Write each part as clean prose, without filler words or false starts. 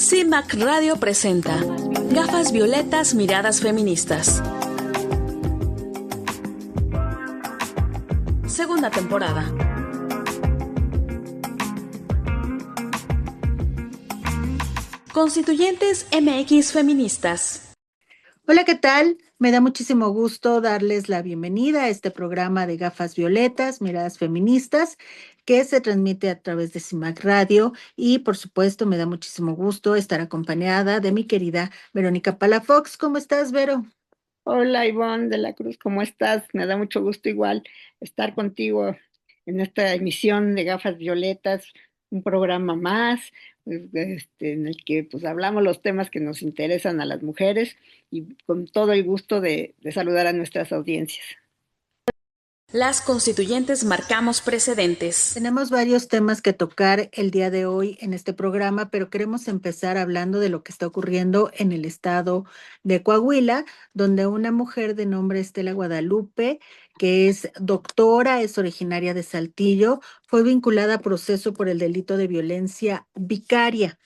CIMAC Radio presenta Gafas Violetas, Miradas Feministas. Segunda temporada. Constituyentes MX Feministas. Hola, ¿qué tal? Me da muchísimo gusto darles la bienvenida a este programa de Gafas Violetas, Miradas Feministas, que se transmite a través de CIMAC Radio y, por supuesto, me da muchísimo gusto estar acompañada de mi querida Verónica Palafox. ¿Cómo estás, Vero? Hola Ivonne de la Cruz, ¿cómo estás? Me da mucho gusto igual estar contigo en esta emisión de Gafas Violetas, un programa más, en el que pues hablamos los temas que nos interesan a las mujeres y con todo el gusto de saludar a nuestras audiencias. Las constituyentes marcamos precedentes. Tenemos varios temas que tocar el día de hoy en este programa, pero queremos empezar hablando de lo que está ocurriendo en el estado de Coahuila, donde una mujer de nombre Estela Guadalupe, que es doctora, es originaria de Saltillo, fue vinculada a proceso por el delito de violencia vicaria.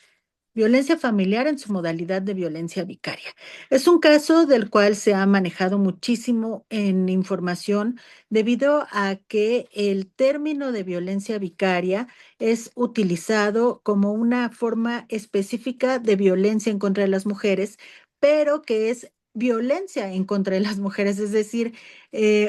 Violencia familiar en su modalidad de violencia vicaria. Es un caso del cual se ha manejado muchísimo en información debido a que el término de violencia vicaria es utilizado como una forma específica de violencia en contra de las mujeres, pero que es violencia en contra de las mujeres, es decir,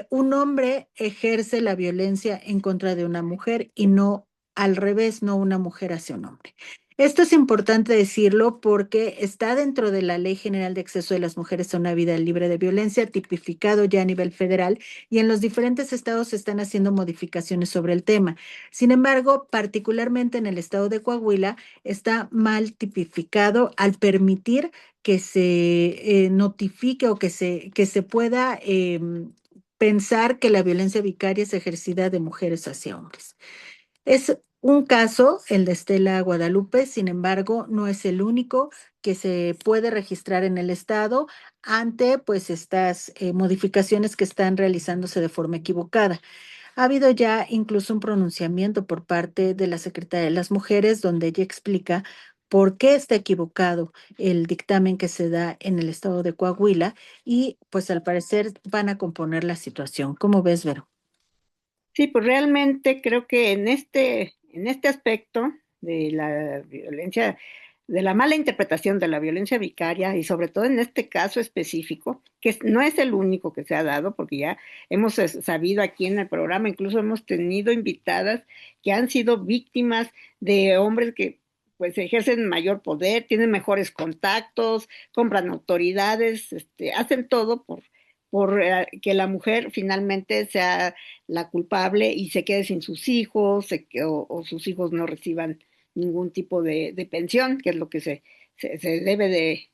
un hombre ejerce la violencia en contra de una mujer y no al revés, no una mujer hacia un hombre. Esto es importante decirlo porque está dentro de la Ley General de Acceso de las Mujeres a una Vida Libre de Violencia, tipificado ya a nivel federal, y en los diferentes estados se están haciendo modificaciones sobre el tema. Sin embargo, particularmente en el estado de Coahuila, está mal tipificado al permitir que se notifique o que se pueda pensar que la violencia vicaria es ejercida de mujeres hacia hombres. Es un caso, el de Estela Guadalupe, sin embargo, no es el único que se puede registrar en el estado ante pues estas modificaciones que están realizándose de forma equivocada. Ha habido ya incluso un pronunciamiento por parte de la Secretaría de las Mujeres donde ella explica por qué está equivocado el dictamen que se da en el estado de Coahuila y pues al parecer van a componer la situación. ¿Cómo ves, Vero? Sí, pues realmente creo que en este aspecto de la violencia, de la mala interpretación de la violencia vicaria y sobre todo en este caso específico, que no es el único que se ha dado, porque ya hemos sabido aquí en el programa, incluso hemos tenido invitadas que han sido víctimas de hombres que pues ejercen mayor poder, tienen mejores contactos, compran autoridades, hacen todo por que la mujer finalmente sea la culpable y se quede sin sus hijos o sus hijos no reciban ningún tipo de pensión, que es lo que se debe de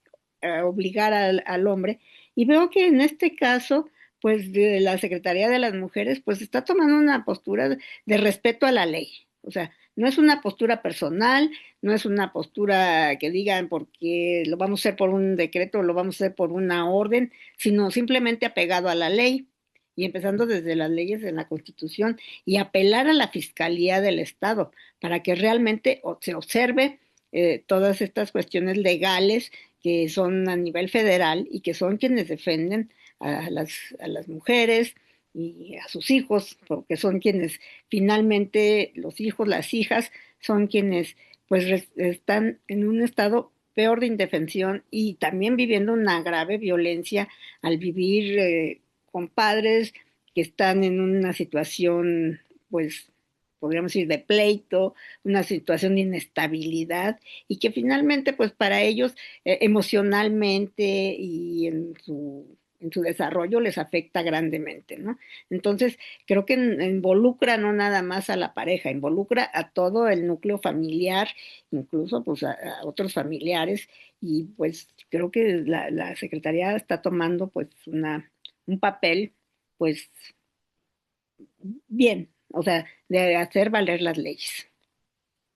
obligar al hombre. Y veo que en este caso, pues de la Secretaría de las Mujeres, pues está tomando una postura de respeto a la ley. O sea, no es una postura personal, no es una postura que digan porque lo vamos a hacer por un decreto, lo vamos a hacer por una orden, sino simplemente apegado a la ley y empezando desde las leyes de la Constitución y apelar a la Fiscalía del Estado para que realmente se observe todas estas cuestiones legales que son a nivel federal y que son quienes defienden a las mujeres y a sus hijos, porque son quienes finalmente los hijos, las hijas, son quienes pues están en un estado peor de indefensión y también viviendo una grave violencia al vivir con padres que están en una situación, pues, podríamos decir, de pleito, una situación de inestabilidad y que finalmente, pues, para ellos emocionalmente y en su desarrollo les afecta grandemente, ¿no? Entonces, creo que involucra no nada más a la pareja, involucra a todo el núcleo familiar, incluso pues a otros familiares, y pues creo que la Secretaría está tomando pues un papel pues bien, o sea, de hacer valer las leyes.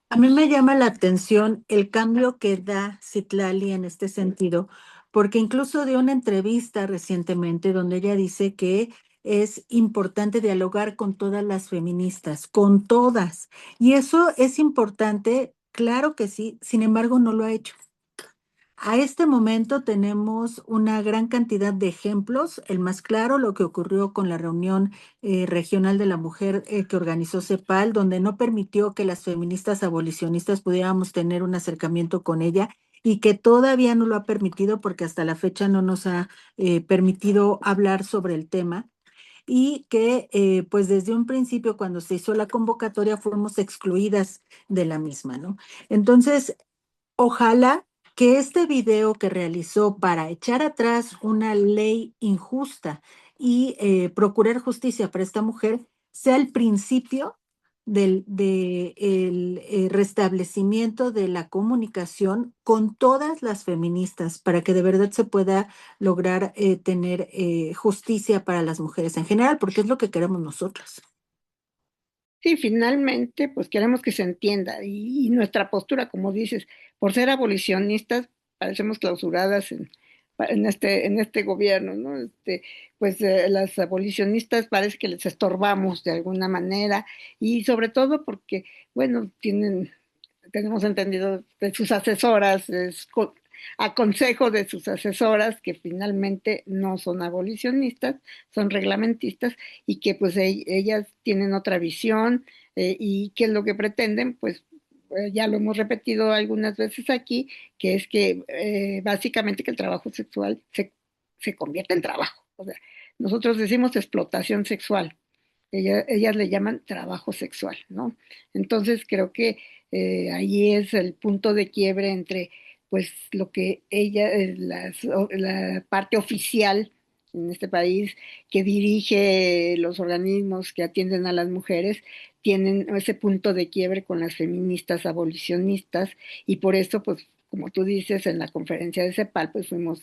A mí me llama la atención el cambio que da Citlali en este sentido, porque incluso dio una entrevista recientemente donde ella dice que es importante dialogar con todas las feministas, con todas. Y eso es importante, claro que sí, sin embargo no lo ha hecho. A este momento tenemos una gran cantidad de ejemplos. El más claro, lo que ocurrió con la reunión regional de la mujer que organizó CEPAL, donde no permitió que las feministas abolicionistas pudiéramos tener un acercamiento con ella y que todavía no lo ha permitido porque hasta la fecha no nos ha permitido hablar sobre el tema y que pues desde un principio cuando se hizo la convocatoria fuimos excluidas de la misma, ¿no? Entonces, ojalá que este video que realizó para echar atrás una ley injusta y procurar justicia para esta mujer sea el principio del restablecimiento de la comunicación con todas las feministas para que de verdad se pueda lograr tener justicia para las mujeres en general, porque es lo que queremos nosotras. Sí, finalmente, pues queremos que se entienda y nuestra postura, como dices, por ser abolicionistas, parecemos clausuradas en este gobierno, ¿no? Pues las abolicionistas parece que les estorbamos de alguna manera y sobre todo porque, bueno, tenemos entendido de sus asesoras, a consejo de sus asesoras que finalmente no son abolicionistas, son reglamentistas y que pues ellas tienen otra visión y que es lo que pretenden, pues ya lo hemos repetido algunas veces aquí, que es que básicamente que el trabajo sexual se convierte en trabajo. O sea, nosotros decimos explotación sexual, ellas le llaman trabajo sexual, ¿no? Entonces creo que ahí es el punto de quiebre entre pues lo que la parte oficial en este país que dirige los organismos que atienden a las mujeres, tienen ese punto de quiebre con las feministas abolicionistas y por eso pues como tú dices, en la conferencia de CEPAL, pues fuimos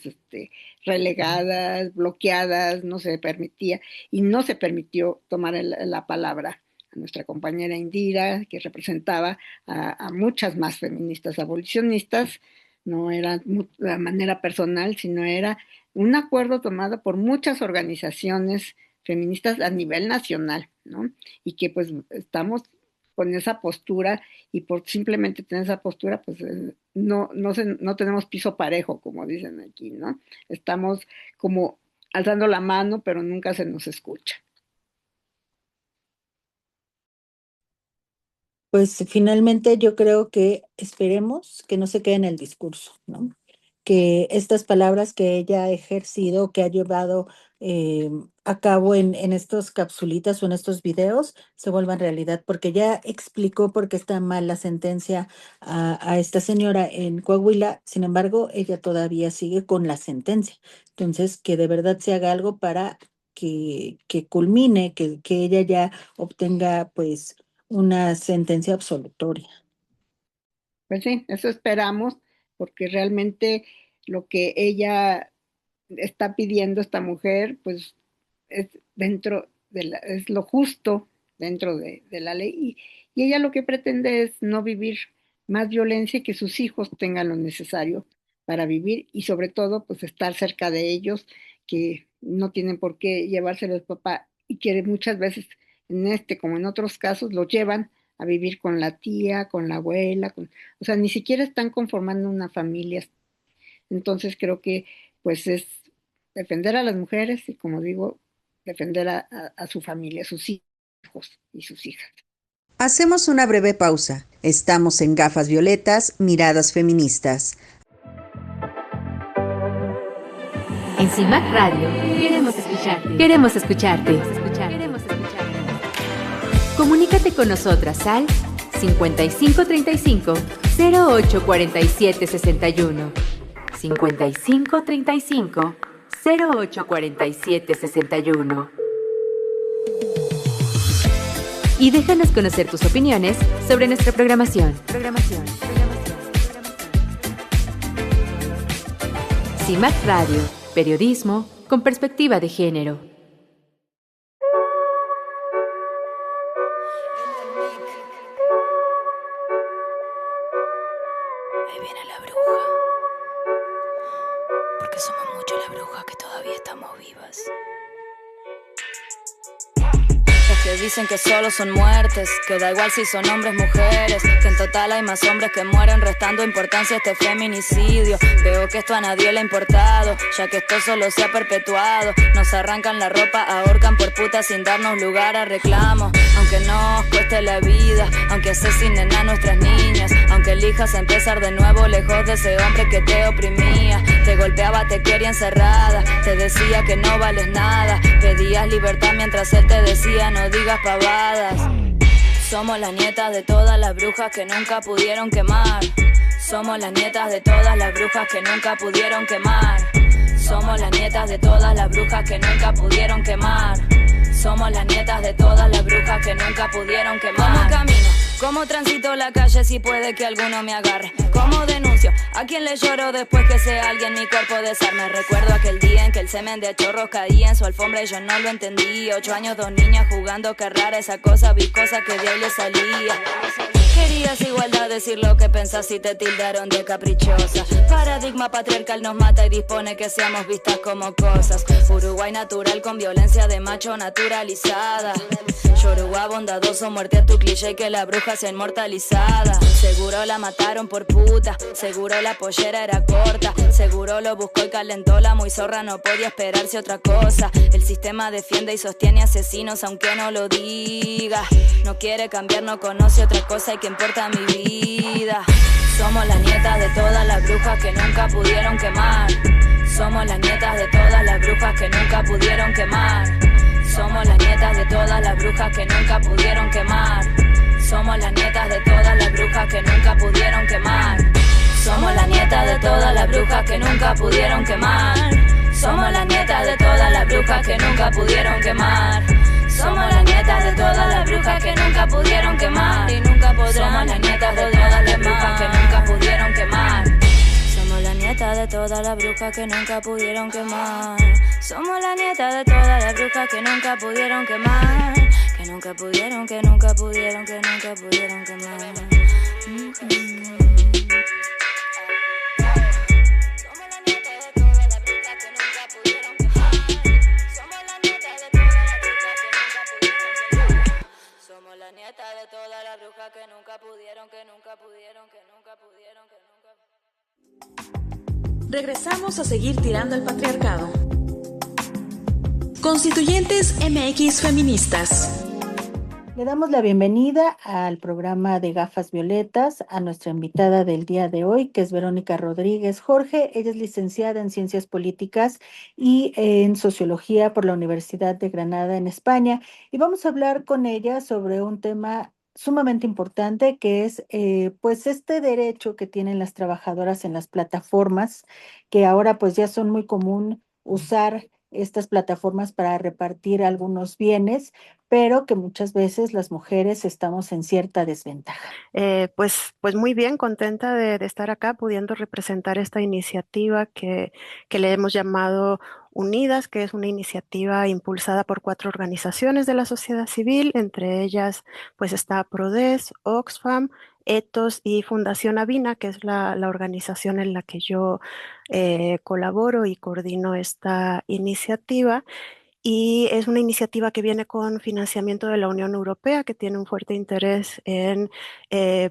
relegadas, bloqueadas, no se permitía, y no se permitió tomar la palabra a nuestra compañera Indira, que representaba a muchas más feministas abolicionistas, no era de manera personal, sino era un acuerdo tomado por muchas organizaciones feministas a nivel nacional, ¿no? Y que pues estamos con esa postura y por simplemente tener esa postura, pues no tenemos piso parejo, como dicen aquí, ¿no? Estamos como alzando la mano, pero nunca se nos escucha. Pues finalmente yo creo que esperemos que no se quede en el discurso, ¿no? Que estas palabras que ella ha ejercido, que ha llevado eh, a cabo en estos capsulitas o en estos videos, se vuelvan realidad, porque ya explicó por qué está mal la sentencia a esta señora en Coahuila, sin embargo, ella todavía sigue con la sentencia. Entonces, que de verdad se haga algo para que culmine, que ella ya obtenga pues una sentencia absolutoria. Pues sí, eso esperamos, porque realmente lo que ella está pidiendo esta mujer, pues es es lo justo dentro de la ley. Y ella lo que pretende es no vivir más violencia y que sus hijos tengan lo necesario para vivir y sobre todo, pues estar cerca de ellos, que no tienen por qué llevárselo el papá y que muchas veces en este, como en otros casos, lo llevan a vivir con la tía, con la abuela, o sea, ni siquiera están conformando una familia. Entonces creo que pues es defender a las mujeres y como digo, defender a su familia, a sus hijos y sus hijas. Hacemos una breve pausa. Estamos en Gafas Violetas, Miradas Feministas. En CIMAC Radio queremos escucharte. Queremos escucharte. Queremos escucharte. Comunícate con nosotras al 5535 0847 61. 5535 0847 61. Y déjanos conocer tus opiniones sobre nuestra programación. CIMAC Radio, periodismo con perspectiva de género. Ahí viene la bruja, porque somos muchas las brujas que todavía estamos vivas. que dicen que solo son muertes, que da igual si son hombres, mujeres, que en total hay más hombres que mueren, restando importancia a este feminicidio. Veo que esto a nadie le ha importado, ya que esto solo se ha perpetuado. Nos arrancan la ropa, ahorcan por puta sin darnos lugar a reclamo. Aunque nos cueste la vida, aunque asesinen a nuestras niñas, aunque elijas empezar de nuevo lejos de ese hombre que te oprimía, te golpeaba, te quería encerrada, te decía que no vales nada, pedías libertad mientras él te decía no digas pavadas. Somos las nietas de todas las brujas que nunca pudieron quemar. Somos las nietas de todas las brujas que nunca pudieron quemar. Somos las nietas de todas las brujas que nunca pudieron quemar. Somos las nietas de todas las brujas que nunca pudieron quemar. ¿Cómo camino? ¿Cómo transito la calle si puede que alguno me agarre? ¿Cómo denuncio? ¿A quién le lloro después que sea alguien mi cuerpo desarme? Recuerdo aquel día en que el semen de chorros caía en su alfombra y yo no lo entendí. 8 años, 2 niñas jugando, qué rara esa cosa viscosa que de ahí le salía. Querías igualdad, decir lo que pensás y te tildaron de caprichosa. Paradigma patriarcal nos mata y dispone que seamos vistas como cosas. Uruguay natural con violencia de macho naturalizada. Yoruba bondadoso, muerte a tu cliché que la bruja sea inmortalizada. Seguro la mataron por puta, seguro la pollera era corta, seguro lo buscó y calentó la muy zorra, no podía esperarse otra cosa. El sistema defiende y sostiene asesinos aunque no lo diga. No quiere cambiar, no conoce otra cosa y que importa mi vida. Somos las nietas de todas las brujas que nunca pudieron quemar. Somos las nietas de todas las brujas que nunca pudieron quemar. Somos las nietas de todas las brujas que nunca pudieron quemar. Somos las nietas de todas las brujas que nunca pudieron quemar. Somos las nietas de todas las brujas que nunca pudieron quemar. Somos las nietas de todas las brujas que nunca pudieron quemar. Somos las nietas de todas las brujas que nunca pudieron quemar y nunca podrán. Somos las nietas de todas las brujas que nunca pudieron quemar. Somos las nietas de todas las brujas que nunca pudieron quemar. Somos las nietas de todas las brujas que nunca pudieron quemar. Que nunca pudieron, que nunca pudieron, que nunca pudieron quemar. Somos las nietas de todas las brujas que nunca pudieron, que nunca pudieron, que nunca pudieron, que nunca. Regresamos a seguir tirando al patriarcado. Constituyentes MX Feministas. Le damos la bienvenida al programa de Gafas Violetas a nuestra invitada del día de hoy, que es Verónica Rodríguez Jorge. Ella es licenciada en Ciencias Políticas y en Sociología por la Universidad de Granada en España. Y vamos a hablar con ella sobre un tema sumamente importante que es pues este derecho que tienen las trabajadoras en las plataformas, que ahora pues ya son muy común usar estas plataformas para repartir algunos bienes, pero que muchas veces las mujeres estamos en cierta desventaja. Pues muy bien, contenta de estar acá pudiendo representar esta iniciativa que le hemos llamado Unidas, que es una iniciativa impulsada por 4 organizaciones de la sociedad civil, entre ellas pues está Prodes, Oxfam, Ethos y Fundación Avina, que es la organización en la que yo colaboro y coordino esta iniciativa. Y es una iniciativa que viene con financiamiento de la Unión Europea, que tiene un fuerte interés en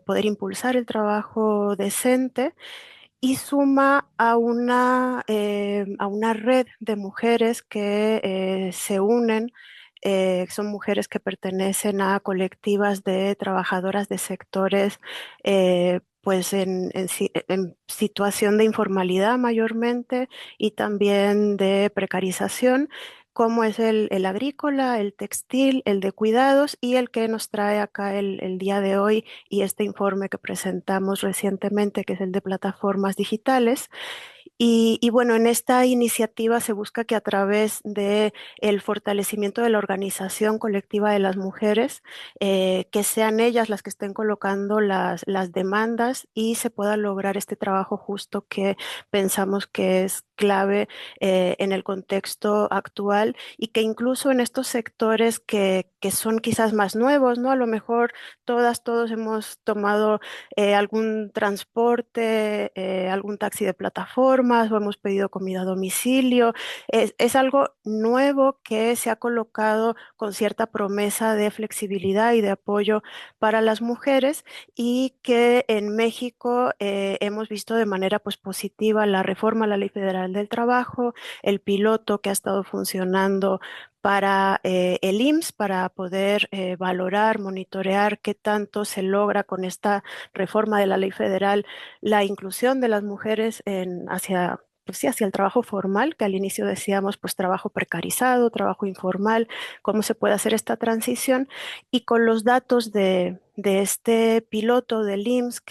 poder impulsar el trabajo decente y suma a una red de mujeres que se unen. Son mujeres que pertenecen a colectivas de trabajadoras de sectores pues en situación de informalidad mayormente y también de precarización, como es el agrícola, el textil, el de cuidados y el que nos trae acá el día de hoy y este informe que presentamos recientemente, que es el de plataformas digitales. Y bueno, en esta iniciativa se busca que a través del fortalecimiento de la organización colectiva de las mujeres, que sean ellas las que estén colocando las demandas y se pueda lograr este trabajo justo que pensamos que es clave en el contexto actual y que incluso en estos sectores que son quizás más nuevos, ¿no? A lo mejor todos hemos tomado algún transporte, algún taxi de plataforma, plataformas o hemos pedido comida a domicilio. Es algo nuevo que se ha colocado con cierta promesa de flexibilidad y de apoyo para las mujeres, y que en México hemos visto de manera pues positiva la reforma a la Ley Federal del Trabajo, el piloto que ha estado funcionando para el IMSS, para poder valorar, monitorear qué tanto se logra con esta reforma de la ley federal la inclusión de las mujeres hacia, pues sí, hacia el trabajo formal, que al inicio decíamos pues trabajo precarizado, trabajo informal, cómo se puede hacer esta transición. Y con los datos de este piloto del IMSS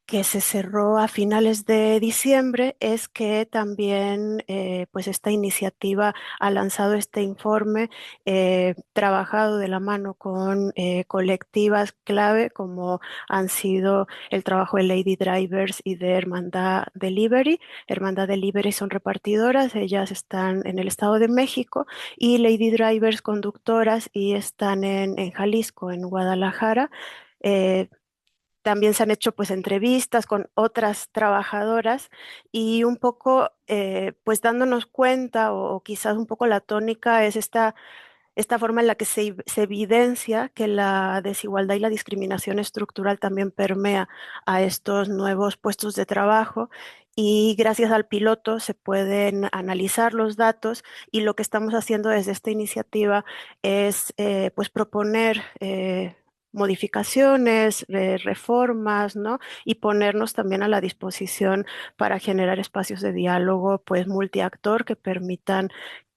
que se cerró a finales de diciembre, es que también pues esta iniciativa ha lanzado este informe trabajado de la mano con colectivas clave como han sido el trabajo de Lady Drivers y de Hermandad Delivery. Hermandad Delivery son repartidoras, ellas están en el Estado de México, y Lady Drivers conductoras, y están en Jalisco, en Guadalajara. También se han hecho pues entrevistas con otras trabajadoras, y un poco pues dándonos cuenta, o quizás un poco la tónica es esta forma en la que se evidencia que la desigualdad y la discriminación estructural también permea a estos nuevos puestos de trabajo. Y gracias al piloto se pueden analizar los datos, y lo que estamos haciendo desde esta iniciativa es pues proponer modificaciones, reformas, ¿no? Y ponernos también a la disposición para generar espacios de diálogo pues multiactor que permitan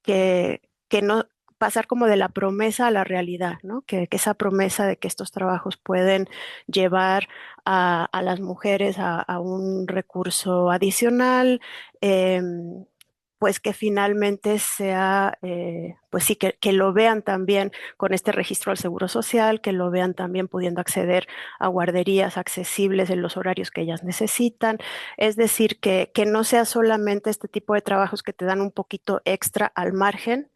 que no pasar como de la promesa a la realidad, ¿no? Que esa promesa de que estos trabajos pueden llevar a las mujeres a un recurso adicional, pues que finalmente sea, pues sí, que lo vean también con este registro al Seguro Social, que lo vean también pudiendo acceder a guarderías accesibles en los horarios que ellas necesitan. Es decir, que no sea solamente este tipo de trabajos que te dan un poquito extra al margen,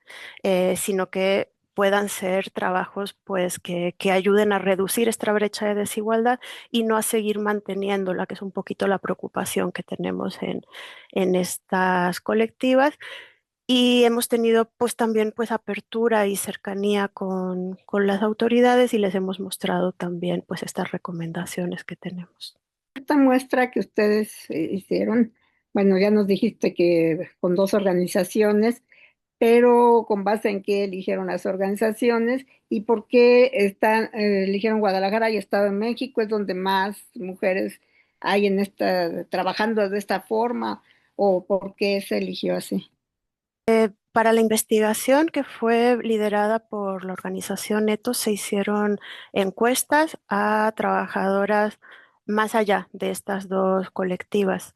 sino que puedan ser trabajos pues que ayuden a reducir esta brecha de desigualdad y no a seguir manteniéndola, que es un poquito la preocupación que tenemos en estas colectivas. Y hemos tenido pues también pues apertura y cercanía con las autoridades, y les hemos mostrado también pues estas recomendaciones que tenemos. Esta muestra que ustedes hicieron, bueno, ya nos dijiste que con 2 organizaciones, pero ¿con base en qué eligieron las organizaciones y por qué eligieron Guadalajara y Estado de México? ¿Es donde más mujeres hay trabajando de esta forma, o por qué se eligió así? Para la investigación que fue liderada por la organización Ethos, se hicieron encuestas a trabajadoras más allá de estas dos colectivas.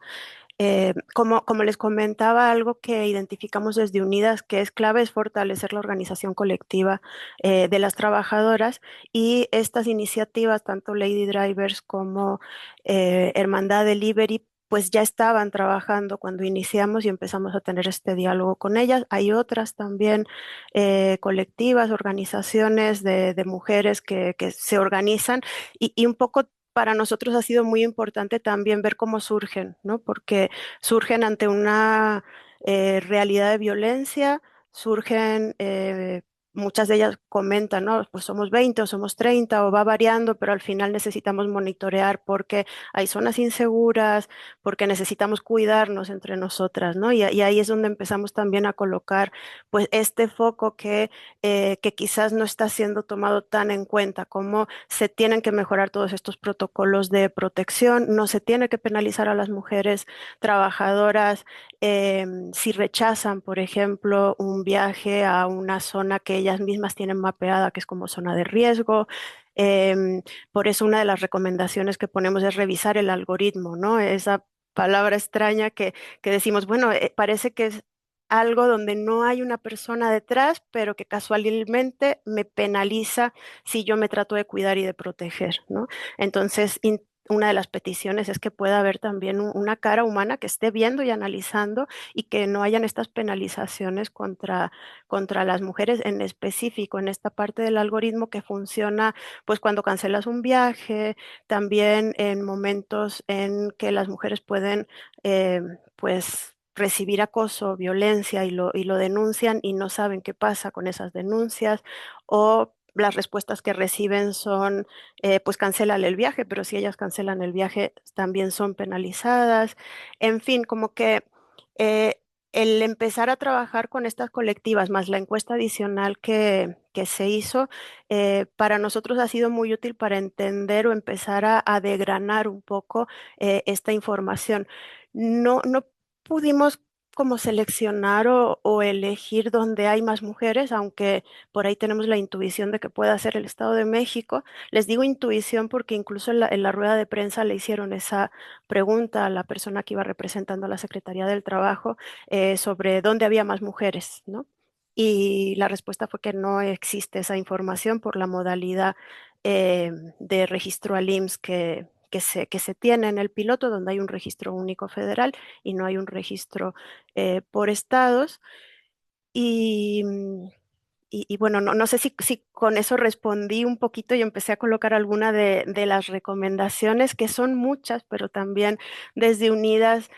Como les comentaba, algo que identificamos desde Unidas que es clave es fortalecer la organización colectiva de las trabajadoras, y estas iniciativas, tanto Lady Drivers como Hermandad Delivery, pues ya estaban trabajando cuando iniciamos y empezamos a tener este diálogo con ellas. Hay otras también colectivas, organizaciones de mujeres que se organizan, y un poco para nosotros ha sido muy importante también ver cómo surgen, ¿no? Porque surgen ante una realidad de violencia, surgen, muchas de ellas comentan, ¿no? Pues somos 20 o somos 30 o va variando, pero al final necesitamos monitorear porque hay zonas inseguras, porque necesitamos cuidarnos entre nosotras, ¿no? Y ahí es donde empezamos también a colocar pues este foco que quizás no está siendo tomado tan en cuenta, como se tienen que mejorar todos estos protocolos de protección, no se tiene que penalizar a las mujeres trabajadoras si rechazan, por ejemplo, un viaje a una zona que ellas mismas tienen mapeada, que es como zona de riesgo. Por eso una de las recomendaciones que ponemos es revisar el algoritmo, ¿no? Esa palabra extraña que decimos, bueno, parece que es algo donde no hay una persona detrás, pero que casualmente me penaliza si yo me trato de cuidar y de proteger, ¿no? Entonces, una de las peticiones es que pueda haber también una cara humana que esté viendo y analizando y que no hayan estas penalizaciones contra las mujeres en específico, en esta parte del algoritmo que funciona pues cuando cancelas un viaje, también en momentos en que las mujeres pueden pues recibir acoso, violencia y lo denuncian y no saben qué pasa con esas denuncias, o las respuestas que reciben son pues cancélale el viaje, pero si ellas cancelan el viaje también son penalizadas. En fin, como que eh, el empezar a trabajar con estas colectivas, más la encuesta adicional que se hizo, para nosotros ha sido muy útil para entender o empezar a degranar un poco esta información. No pudimos como seleccionar o elegir dónde hay más mujeres, aunque por ahí tenemos la intuición de que pueda ser el Estado de México. Les digo intuición porque incluso en la rueda de prensa le hicieron esa pregunta a la persona que iba representando a la Secretaría del Trabajo sobre dónde había más mujeres, ¿no? Y la respuesta fue que no existe esa información por la modalidad de registro al IMSS que se tiene en el piloto, donde hay un registro único federal y no hay un registro por estados. Y, y bueno, no sé si con eso respondí un poquito y empecé a colocar alguna de las recomendaciones, que son muchas, pero también desde Unidas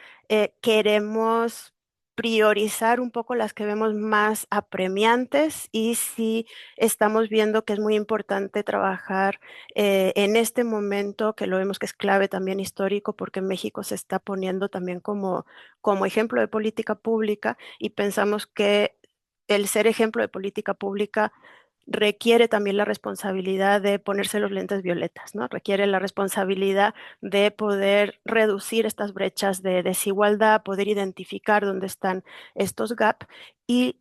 queremos priorizar un poco las que vemos más apremiantes y si estamos viendo que es muy importante trabajar en este momento, que lo vemos que es clave también histórico, porque México se está poniendo también como ejemplo de política pública y pensamos que el ser ejemplo de política pública requiere también la responsabilidad de ponerse los lentes violetas, ¿no? Requiere la responsabilidad de poder reducir estas brechas de desigualdad, poder identificar dónde están estos gaps y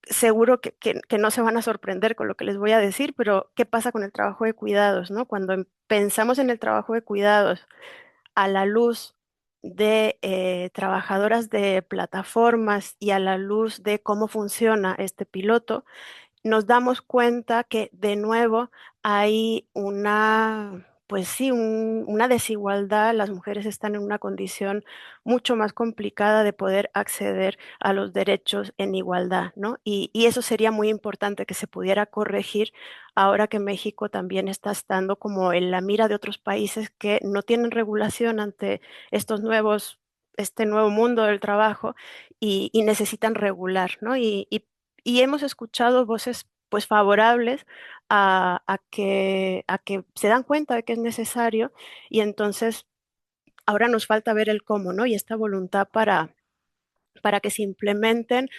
seguro que no se van a sorprender con lo que les voy a decir, pero ¿qué pasa con el trabajo de cuidados, ¿no? Cuando pensamos en el trabajo de cuidados a la luz de trabajadoras de plataformas y a la luz de cómo funciona este piloto, nos damos cuenta que de nuevo hay pues sí, una desigualdad. Las mujeres están en una condición mucho más complicada de poder acceder a los derechos en igualdad, ¿no? Y eso sería muy importante que se pudiera corregir ahora que México también está estando como en la mira de otros países que no tienen regulación ante este nuevo mundo del trabajo y necesitan regular, ¿no? Y hemos escuchado voces pues favorables a que se dan cuenta de que es necesario y entonces ahora nos falta ver el cómo, ¿no? Y esta voluntad para que se implementen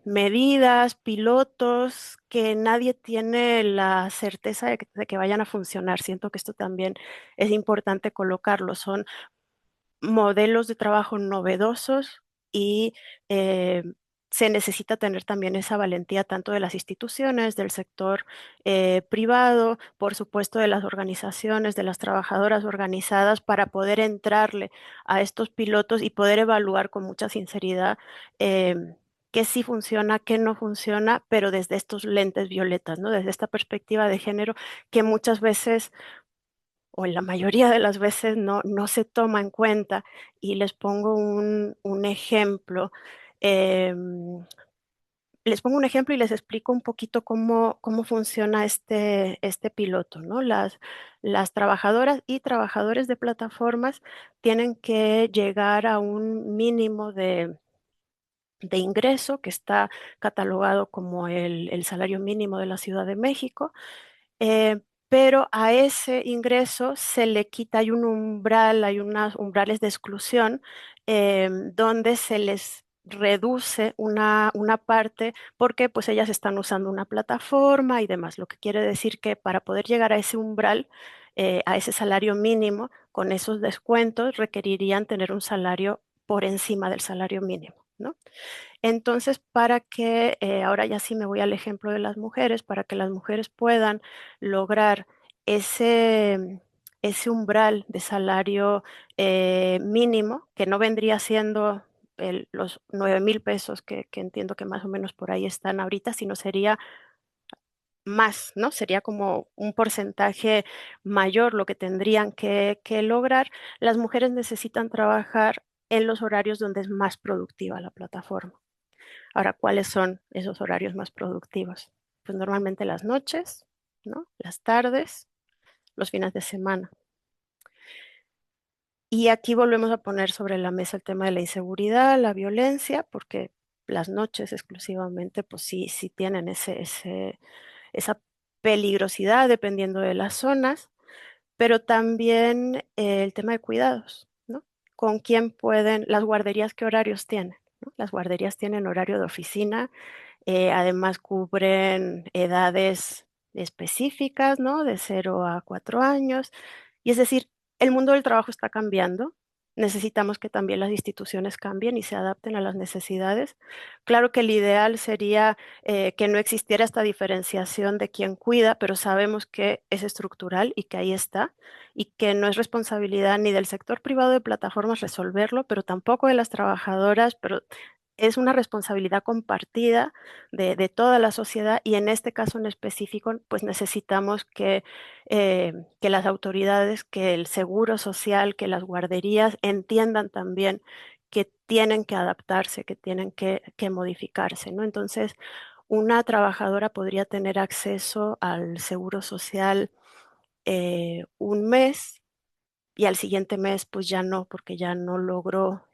medidas, pilotos que nadie tiene la certeza de que vayan a funcionar. Siento que esto también es importante colocarlo. Son modelos de trabajo novedosos y se necesita tener también esa valentía tanto de las instituciones, del sector privado, por supuesto de las organizaciones, de las trabajadoras organizadas para poder entrarle a estos pilotos y poder evaluar con mucha sinceridad eh, qué sí funciona, qué no funciona, pero desde estos lentes violetas, ¿no? Desde esta perspectiva de género que muchas veces o en la mayoría de las veces no se toma en cuenta. Y les pongo un ejemplo. em, Les pongo un ejemplo y les explico un poquito cómo funciona este piloto, ¿no? Las trabajadoras y trabajadores de plataformas tienen que llegar a un mínimo de ingreso que está catalogado como el salario mínimo de la Ciudad de México, eh, pero a ese ingreso se le quita, hay un umbral, hay unos umbrales de exclusión donde se les reduce una parte porque pues ellas están usando una plataforma y demás, lo que quiere decir que para poder llegar a ese umbral, a ese salario mínimo, con esos descuentos requerirían tener un salario por encima del salario mínimo, ¿no? Entonces, para que, ahora ya sí me voy al ejemplo de las mujeres, para que las mujeres puedan lograr ese, ese umbral de salario mínimo, que no vendría siendo los 9,000 pesos que entiendo que más o menos por ahí están ahorita, sino sería más, ¿no? Sería como un porcentaje mayor lo que tendrían que lograr. Las mujeres necesitan trabajar en los horarios donde es más productiva la plataforma. Ahora, ¿cuáles son esos horarios más productivos? Pues normalmente las noches, ¿no? Las tardes, los fines de semana. Y aquí volvemos a poner sobre la mesa el tema de la inseguridad, la violencia, porque las noches exclusivamente, pues sí tienen esa peligrosidad dependiendo de las zonas, pero también el tema de cuidados, ¿no? ¿Con quién pueden, las guarderías, qué horarios tienen? ¿No? Las guarderías tienen horario de oficina, además cubren edades específicas, ¿no? De 0 a 4 años. Y es decir, el mundo del trabajo está cambiando. Necesitamos que también las instituciones cambien y se adapten a las necesidades. Claro que el ideal sería que no existiera esta diferenciación de quién cuida, pero sabemos que es estructural y que ahí está, y que no es responsabilidad ni del sector privado de plataformas resolverlo, pero tampoco de las trabajadoras, pero es una responsabilidad compartida de toda la sociedad, y en este caso en específico, pues necesitamos que las autoridades, que el seguro social, que las guarderías entiendan también que tienen que adaptarse, que tienen que modificarse, ¿no? Entonces, una trabajadora podría tener acceso al seguro social un mes, y al siguiente mes pues ya no, porque ya no logró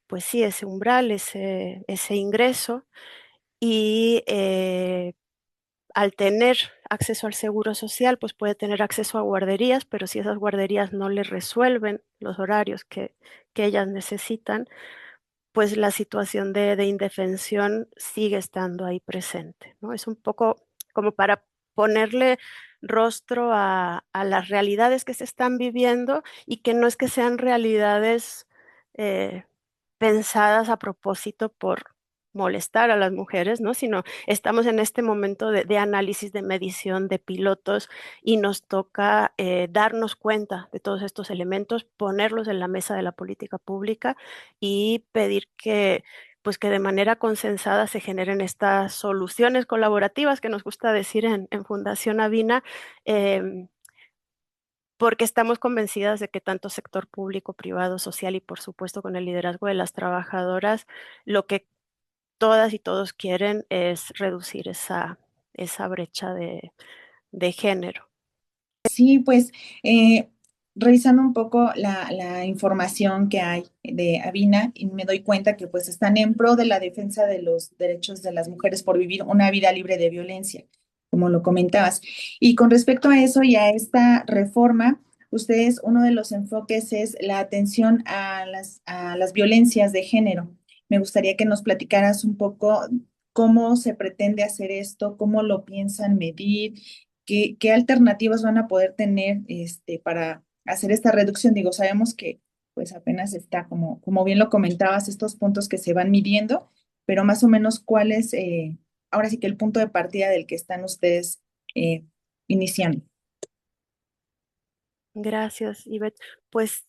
pues sí, ese umbral, ese ingreso. Y al tener acceso al seguro social, pues puede tener acceso a guarderías, pero si esas guarderías no le resuelven los horarios que ellas necesitan, pues la situación de indefensión sigue estando ahí presente, ¿no? Es un poco como para ponerle rostro a las realidades que se están viviendo, y que no es que sean realidades eh, pensadas a propósito por molestar a las mujeres, ¿no? Sino estamos en este momento de análisis, de medición, de pilotos, y nos toca darnos cuenta de todos estos elementos, ponerlos en la mesa de la política pública y pedir pues que de manera consensada se generen estas soluciones colaborativas que nos gusta decir en Fundación Avina, eh, porque estamos convencidas de que tanto sector público, privado, social y por supuesto con el liderazgo de las trabajadoras, lo que todas y todos quieren es reducir esa brecha de género. Sí, pues revisando un poco la información que hay de Avina, y me doy cuenta que pues están en pro de la defensa de los derechos de las mujeres por vivir una vida libre de violencia, como lo comentabas. Y con respecto a eso y a esta reforma, ustedes, uno de los enfoques es la atención a las violencias de género. Me gustaría que nos platicaras un poco cómo se pretende hacer esto, cómo lo piensan medir. ¿Qué alternativas van a poder tener para hacer esta reducción? Digo, sabemos que pues apenas está, como bien lo comentabas, estos puntos que se van midiendo, pero más o menos cuál es, ahora sí que el punto de partida del que están ustedes eh, iniciando. Gracias, Ivette. Pues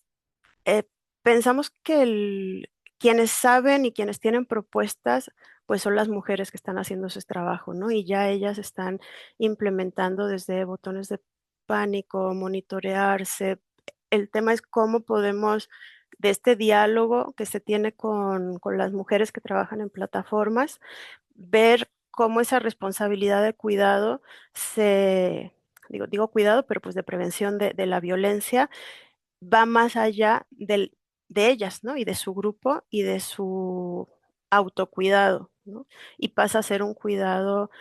eh, pensamos que quienes saben y quienes tienen propuestas, pues son las mujeres que están haciendo ese trabajo, ¿no? Y ya ellas están implementando desde botones de pánico, monitorearse. El tema es cómo podemos, de este diálogo que se tiene con las mujeres que trabajan en plataformas, ver cómo esa responsabilidad de cuidado digo cuidado, pero pues de prevención de la violencia, va más allá de ellas, ¿no? Y de su grupo y de su autocuidado, ¿no? Y pasa a ser un cuidado,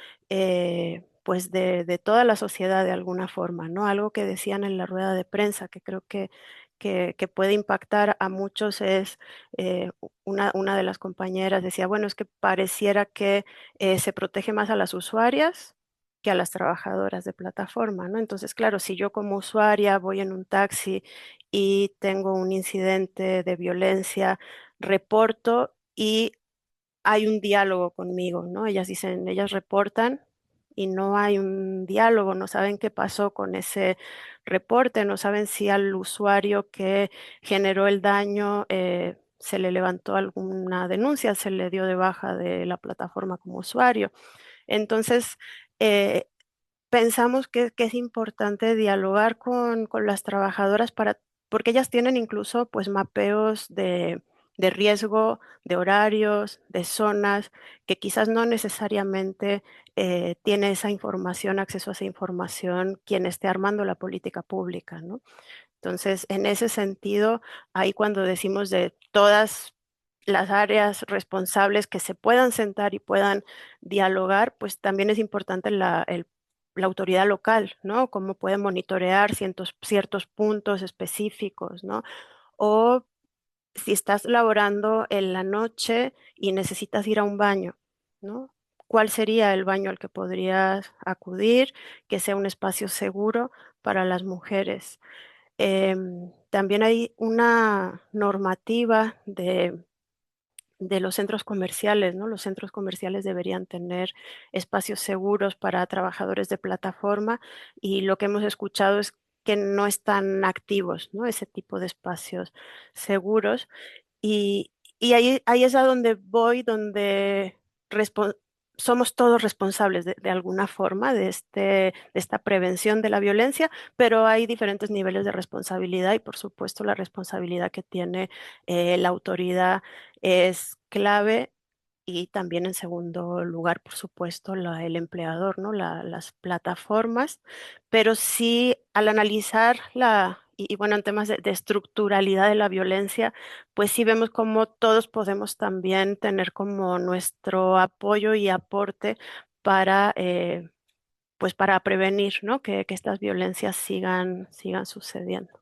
pues, de toda la sociedad de alguna forma, ¿no? Algo que decían en la rueda de prensa, que creo que puede impactar a muchos, es una de las compañeras decía, bueno, es que pareciera que se protege más a las usuarias que a las trabajadoras de plataforma, ¿no? Entonces, claro, si yo como usuaria voy en un taxi y tengo un incidente de violencia, reporto y hay un diálogo conmigo, ¿no? Ellas dicen, ellas reportan y no hay un diálogo, no saben qué pasó con ese reporte, no saben si al usuario que generó el daño se le levantó alguna denuncia, se le dio de baja de la plataforma como usuario. Entonces, eh, pensamos que es importante dialogar con las trabajadoras porque ellas tienen incluso pues mapeos de riesgo, de horarios, de zonas, que quizás no necesariamente tiene esa información, acceso a esa información quien esté armando la política pública, ¿no? Entonces, en ese sentido, ahí cuando decimos de todas las áreas responsables que se puedan sentar y puedan dialogar, pues también es importante la autoridad local, ¿no? Cómo puede monitorear ciertos puntos específicos, ¿no? O si estás laborando en la noche y necesitas ir a un baño, ¿no? ¿Cuál sería el baño al que podrías acudir, que sea un espacio seguro para las mujeres? También hay una normativa de los centros comerciales, ¿no? Los centros comerciales deberían tener espacios seguros para trabajadores de plataforma y lo que hemos escuchado es que no están activos, ¿no? Ese tipo de espacios seguros. Y, y ahí es a donde voy, donde respon- somos todos responsables de alguna forma de esta prevención de la violencia, pero hay diferentes niveles de responsabilidad y por supuesto la responsabilidad que tiene la autoridad es clave y también en segundo lugar, por supuesto, el empleador, ¿no? Las plataformas, pero sí al analizar y bueno, en temas de estructuralidad de la violencia, pues sí vemos cómo todos podemos también tener como nuestro apoyo y aporte para, pues para prevenir, ¿no? Que estas violencias sigan sucediendo.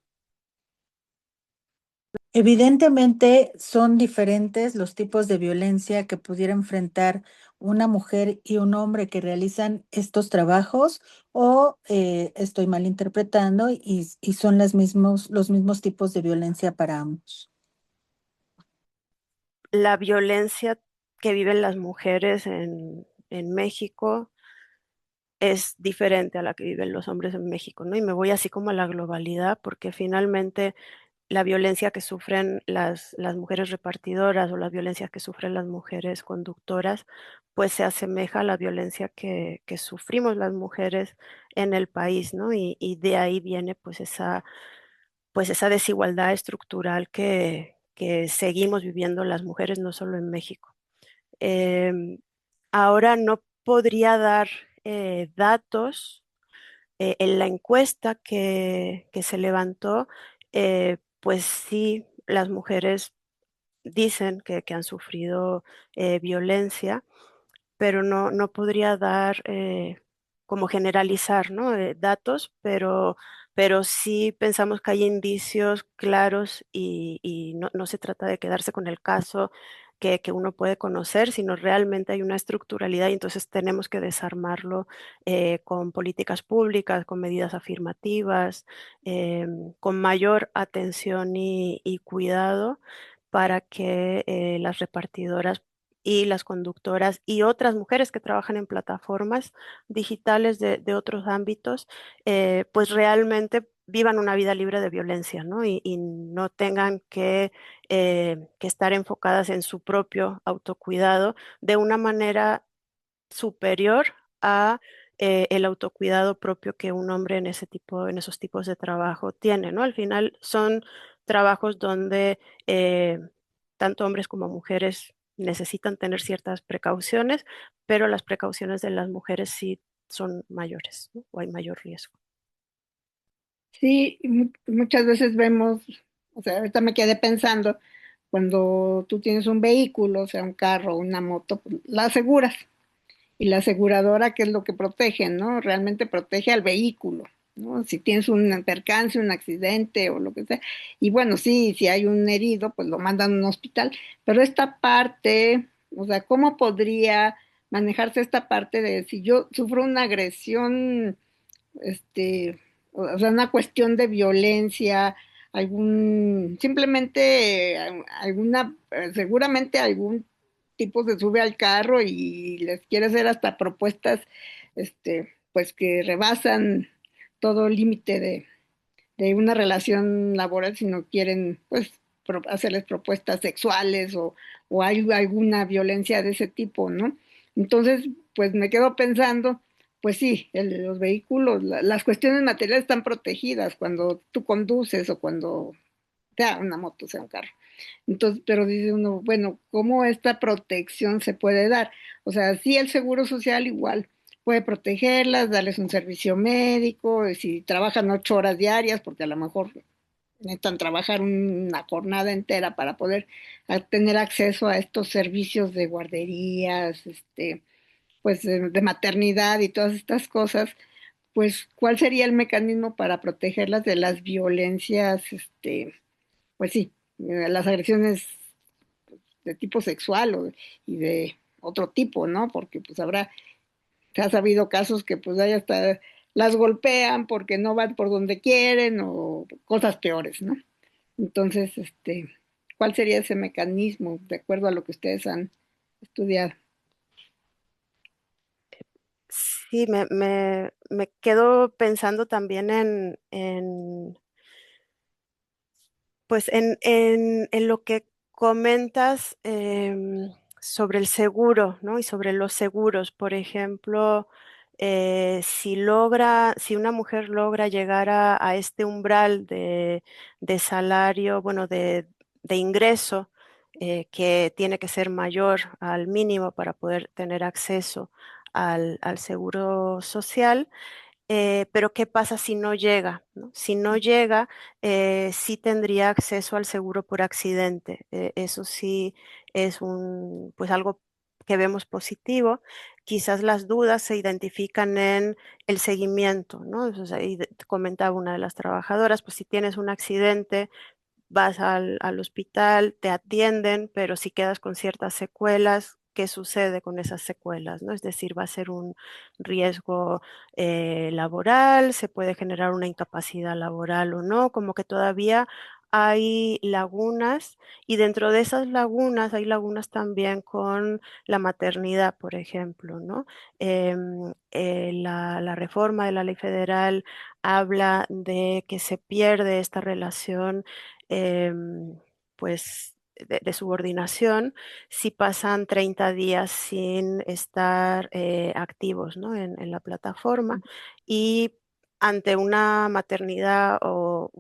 Evidentemente son diferentes los tipos de violencia que pudiera enfrentar una mujer y un hombre que realizan estos trabajos, o estoy malinterpretando y son los mismos tipos de violencia para ambos. La violencia que viven las mujeres en México es diferente a la que viven los hombres en México, ¿no? Y me voy así como a la globalidad, porque finalmente la violencia que sufren las mujeres repartidoras o la violencia que sufren las mujeres conductoras, pues se asemeja a la violencia que sufrimos las mujeres en el país, ¿no? Y de ahí viene pues esa desigualdad estructural que seguimos viviendo las mujeres, no solo en México. Em, Ahora no podría dar datos en la encuesta que se levantó, pues sí, las mujeres dicen que han sufrido violencia, pero no podría dar como generalizar, ¿no? Datos, pero sí pensamos que hay indicios claros y no se trata de quedarse con el caso que uno puede conocer, sino realmente hay una estructuralidad y entonces tenemos que desarmarlo con políticas públicas, con medidas afirmativas, con mayor atención y cuidado para que las repartidoras y las conductoras y otras mujeres que trabajan en plataformas digitales de otros ámbitos, pues realmente vivan una vida libre de violencia, ¿no? Y no tengan que estar enfocadas en su propio autocuidado de una manera superior a el autocuidado propio que un hombre en esos tipos de trabajo tiene, ¿no? Al final son trabajos donde tanto hombres como mujeres necesitan tener ciertas precauciones, pero las precauciones de las mujeres sí son mayores, ¿no? O hay mayor riesgo. Sí, y muchas veces vemos, o sea, ahorita me quedé pensando, cuando tú tienes un vehículo, o sea, un carro, una moto, pues, la aseguras. Y la aseguradora, ¿qué es lo que protege, no? Realmente protege al vehículo, ¿no? Si tienes un percance, un accidente o lo que sea. Y bueno, sí, si hay un herido, pues lo mandan a un hospital. Pero esta parte, o sea, ¿cómo podría manejarse esta parte de si yo sufro una agresión, o sea, una cuestión de violencia, simplemente seguramente algún tipo se sube al carro y les quiere hacer hasta propuestas, pues que rebasan todo límite de una relación laboral si no quieren, pues, hacerles propuestas sexuales o hay alguna violencia de ese tipo, ¿no? Entonces, pues me quedo pensando, pues sí, los vehículos, las cuestiones materiales están protegidas cuando tú conduces o cuando sea una moto, sea un carro. Entonces, pero dice uno, bueno, ¿cómo esta protección se puede dar? O sea, sí el seguro social igual puede protegerlas, darles un servicio médico, y si trabajan 8 horas diarias, porque a lo mejor necesitan trabajar una jornada entera para poder tener acceso a estos servicios de guarderías, pues de maternidad y todas estas cosas, pues ¿cuál sería el mecanismo para protegerlas de las violencias, pues sí, las agresiones de tipo sexual y de otro tipo, ¿no? Porque pues se ha sabido casos que pues ahí hasta las golpean porque no van por donde quieren o cosas peores, ¿no? Entonces, ¿cuál sería ese mecanismo de acuerdo a lo que ustedes han estudiado? Sí, me quedo pensando también pues en lo que comentas sobre el seguro, ¿no? Y sobre los seguros. Por ejemplo, si una mujer logra llegar a este umbral de salario, bueno, de ingreso, que tiene que ser mayor al mínimo para poder tener acceso al seguro social. Pero ¿qué pasa si no llega? ¿No? Si no llega, sí tendría acceso al seguro por accidente. Eso sí es pues algo que vemos positivo. Quizás las dudas se identifican en el seguimiento, ¿no? O sea, comentaba una de las trabajadoras, pues si tienes un accidente, vas al hospital, te atienden, pero si quedas con ciertas secuelas, ¿qué sucede con esas secuelas? ¿No? Es decir, va a ser un riesgo laboral, se puede generar una incapacidad laboral o no, como que todavía hay lagunas y dentro de esas lagunas hay lagunas también con la maternidad, por ejemplo, ¿no? La reforma de la ley federal habla de que se pierde esta relación pues de subordinación si pasan 30 días sin estar activos, ¿no? en la plataforma y ante una maternidad o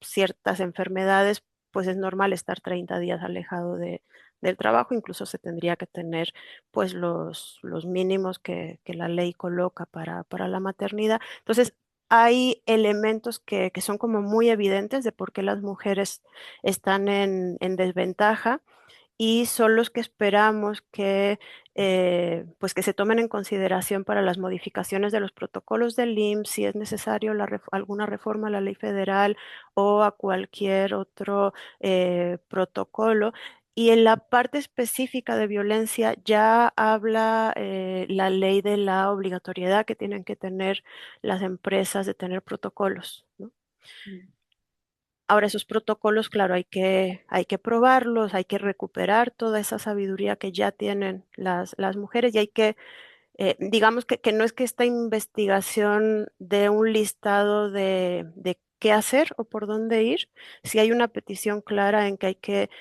ciertas enfermedades, pues es normal estar 30 días alejado del trabajo, incluso se tendría que tener pues los mínimos que la ley coloca para la maternidad. Entonces, hay elementos que son como muy evidentes de por qué las mujeres están en desventaja y son los que esperamos pues que se tomen en consideración para las modificaciones de los protocolos del IMSS, si es necesario alguna reforma a la ley federal o a cualquier otro protocolo. Y en la parte específica de violencia ya habla la ley de la obligatoriedad que tienen que tener las empresas de tener protocolos, ¿no? Ahora, esos protocolos, claro, hay que probarlos, hay que recuperar toda esa sabiduría que ya tienen las mujeres y hay que, digamos que no es que esta investigación dé un listado de qué hacer o por dónde ir, si hay una petición clara en que hay que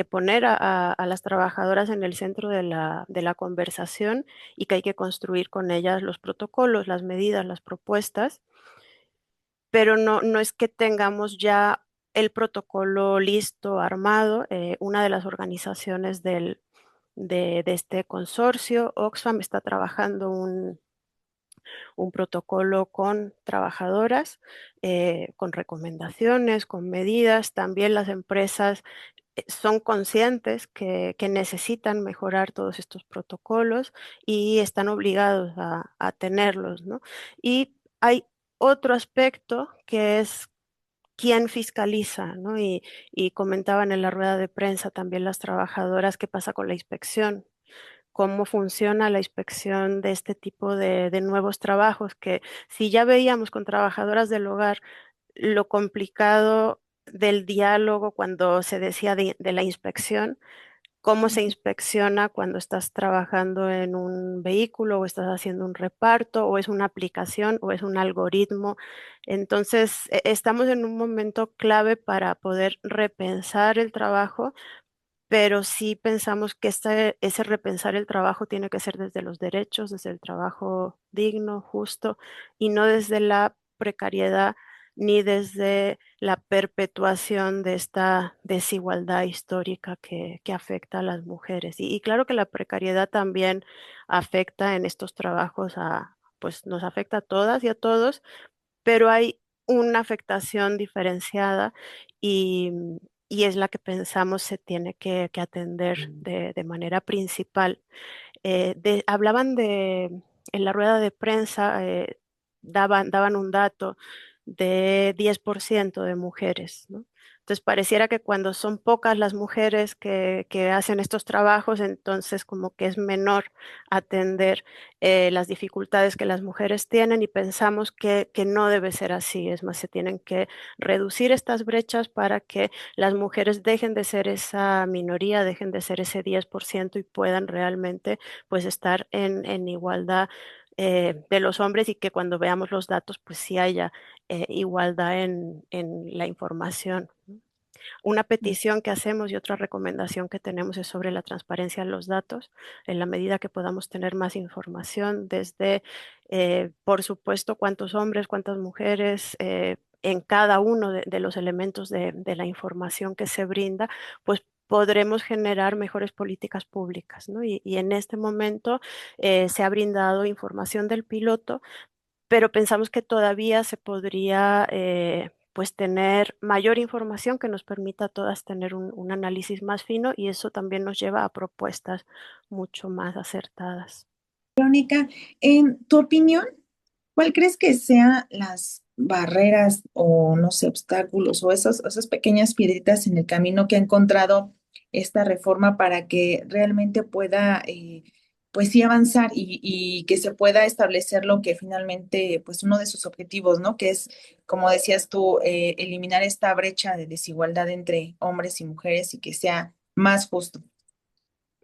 poner a las trabajadoras en el centro de la conversación y que hay que construir con ellas los protocolos, las medidas, las propuestas, pero no es que tengamos ya el protocolo listo, armado. Una de las organizaciones de este consorcio, Oxfam, está trabajando un protocolo con trabajadoras, con recomendaciones, con medidas. También las empresas son conscientes que necesitan mejorar todos estos protocolos y están obligados a tenerlos, ¿no? Y hay otro aspecto que es quién fiscaliza, ¿no? Y comentaban en la rueda de prensa también las trabajadoras qué pasa con la inspección, cómo funciona la inspección de este tipo de nuevos trabajos, que si ya veíamos con trabajadoras del hogar lo complicado del diálogo cuando se decía de la inspección, cómo se inspecciona cuando estás trabajando en un vehículo o estás haciendo un reparto o es una aplicación o es un algoritmo. Entonces, estamos en un momento clave para poder repensar el trabajo pero sí pensamos que ese repensar el trabajo tiene que ser desde los derechos, desde el trabajo digno, justo, y no desde la precariedad ni desde la perpetuación de esta desigualdad histórica que afecta a las mujeres. Y claro que la precariedad también afecta en estos trabajos pues nos afecta a todas y a todos, pero hay una afectación diferenciada y, y es la que pensamos se tiene que atender de manera principal. Hablaban en la rueda de prensa, daban un dato de 10% de mujeres, ¿no? Entonces pareciera que cuando son pocas las mujeres que hacen estos trabajos, entonces como que es menor atender las dificultades que las mujeres tienen y pensamos que no debe ser así. Es más, se tienen que reducir estas brechas para que las mujeres dejen de ser esa minoría, dejen de ser ese 10% y puedan realmente pues estar en igualdad de los hombres y que cuando veamos los datos pues sí haya igualdad en la información. Una petición que hacemos y otra recomendación que tenemos es sobre la transparencia de los datos, en la medida que podamos tener más información desde, por supuesto, cuántos hombres, cuántas mujeres, en cada uno de los elementos de la información que se brinda, pues podremos generar mejores políticas públicas, ¿no? Y en este momento se ha brindado información del piloto, pero pensamos que todavía se podría pues tener mayor información que nos permita a todas tener un análisis más fino y eso también nos lleva a propuestas mucho más acertadas. Verónica, en tu opinión, ¿cuál crees que sean las barreras o no sé, obstáculos o esas pequeñas piedritas en el camino que ha encontrado esta reforma para que realmente pueda, pues sí, avanzar y que se pueda establecer lo que finalmente, pues uno de sus objetivos, ¿no? Que es, como decías tú, eliminar esta brecha de desigualdad entre hombres y mujeres y que sea más justo.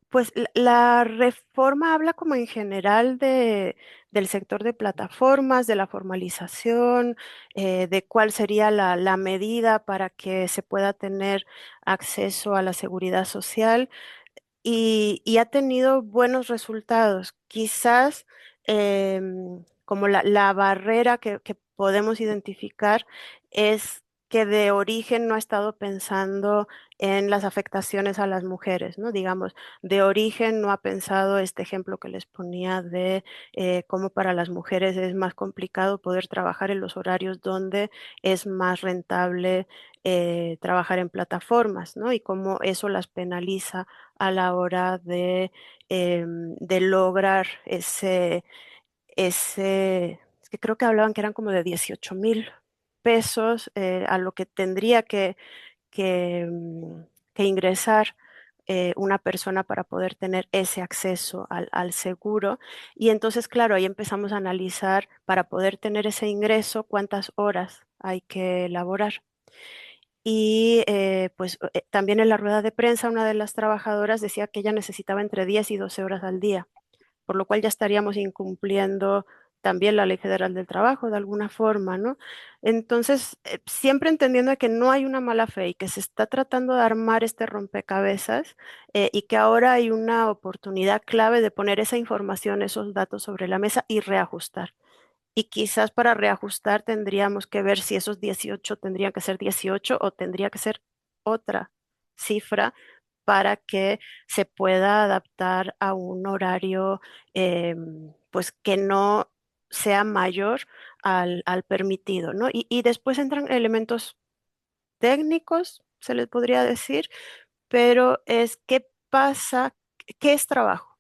Pues la reforma habla como en general del sector de plataformas, de la formalización, de cuál sería la medida para que se pueda tener acceso a la seguridad social y ha tenido buenos resultados. Quizás como la barrera que podemos identificar es que de origen no ha estado pensando en las afectaciones a las mujeres, ¿no? Digamos, de origen no ha pensado este ejemplo que les ponía de cómo para las mujeres es más complicado poder trabajar en los horarios donde es más rentable trabajar en plataformas, ¿no? Y cómo eso las penaliza a la hora de lograr es que creo que hablaban que eran como de 18,000 pesos a lo que tendría que, mm, que ingresar una persona para poder tener ese acceso al seguro. Y entonces, claro, ahí empezamos a analizar para poder tener ese ingreso, cuántas horas hay que elaborar. Y pues también en la rueda de prensa una de las trabajadoras decía que ella necesitaba entre 10 y 12 horas al día, por lo cual ya estaríamos incumpliendo también la Ley Federal del Trabajo de alguna forma, ¿no? Entonces, siempre entendiendo que no hay una mala fe y que se está tratando de armar este rompecabezas y que ahora hay una oportunidad clave de poner esa información, esos datos sobre la mesa y reajustar. Y quizás para reajustar tendríamos que ver si esos 18 tendrían que ser 18 o tendría que ser otra cifra para que se pueda adaptar a un horario pues que no sea mayor al permitido, ¿no? Y después entran elementos técnicos, se les podría decir, pero es qué pasa, qué es trabajo.